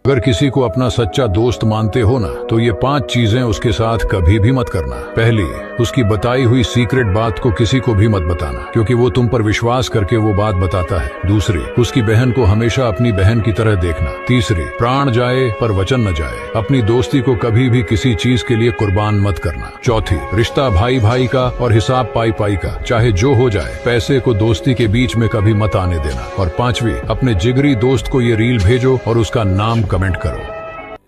अगर किसी को अपना सच्चा दोस्त मानते हो ना, तो ये 5 चीजें उसके साथ कभी भी मत करना। पहली, उसकी बताई हुई सीक्रेट बात को किसी को भी मत बताना, क्योंकि वो तुम पर विश्वास करके वो बात बताता है। दूसरी, उसकी बहन को हमेशा अपनी बहन की तरह देखना। तीसरी, प्राण जाए पर वचन न जाए, अपनी दोस्ती को कभी भी किसी चीज के लिए कुर्बान मत करना। चौथी, रिश्ता भाई भाई का और हिसाब पाई पाई का, चाहे जो हो जाए पैसे को दोस्ती के बीच में कभी मत आने देना। और पांचवी, अपने जिगरी दोस्त को ये रील भेजो और उसका नाम कमेंट करो।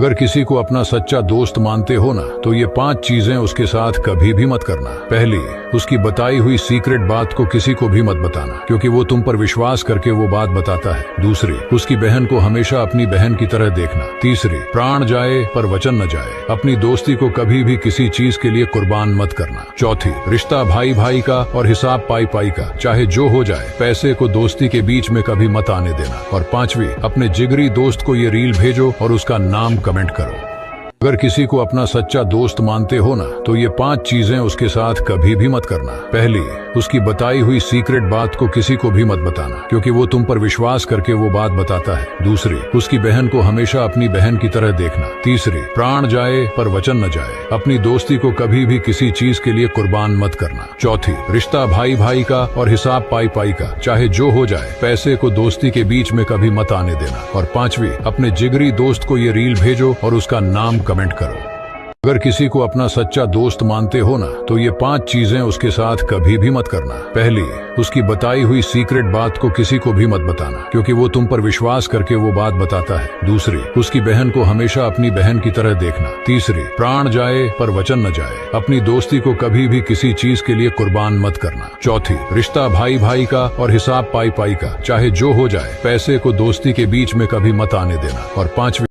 अगर किसी को अपना सच्चा दोस्त मानते हो ना, तो ये 5 चीजें उसके साथ कभी भी मत करना। पहली, उसकी बताई हुई सीक्रेट बात को किसी को भी मत बताना, क्योंकि वो तुम पर विश्वास करके वो बात बताता है। दूसरी, उसकी बहन को हमेशा अपनी बहन की तरह देखना। तीसरी, प्राण जाए पर वचन न जाए, अपनी दोस्ती को कभी भी किसी चीज के लिए कुर्बान मत करना। चौथी, रिश्ता भाई भाई का और हिसाब पाई पाई का, चाहे जो हो जाए पैसे को दोस्ती के बीच में कभी मत आने देना। और पांचवी, अपने जिगरी दोस्त को ये रील भेजो और उसका नाम कमेंट करो। अगर किसी को अपना सच्चा दोस्त मानते हो ना, तो ये 5 चीजें उसके साथ कभी भी मत करना। पहली, उसकी बताई हुई सीक्रेट बात को किसी को भी मत बताना, क्योंकि वो तुम पर विश्वास करके वो बात बताता है। दूसरी, उसकी बहन को हमेशा अपनी बहन की तरह देखना। तीसरी, प्राण जाए पर वचन न जाए, अपनी दोस्ती को कभी भी किसी चीज के लिए कुर्बान मत करना। चौथी, रिश्ता भाई भाई का और हिसाब पाई पाई का, चाहे जो हो जाए पैसे को दोस्ती के बीच में कभी मत आने देना। और पांचवी, अपने जिगरी दोस्त को ये रील भेजो और उसका नाम कमेंट करो। अगर किसी को अपना सच्चा दोस्त मानते हो ना, तो ये 5 चीजें उसके साथ कभी भी मत करना। पहली, उसकी बताई हुई सीक्रेट बात को किसी को भी मत बताना, क्योंकि वो तुम पर विश्वास करके वो बात बताता है। दूसरी, उसकी बहन को हमेशा अपनी बहन की तरह देखना। तीसरी, प्राण जाए पर वचन न जाए, अपनी दोस्ती को कभी भी किसी चीज के लिए कुर्बान मत करना। चौथी, रिश्ता भाई भाई का और हिसाब पाई पाई का, चाहे जो हो जाए पैसे को दोस्ती के बीच में कभी मत आने देना। और पांचवी,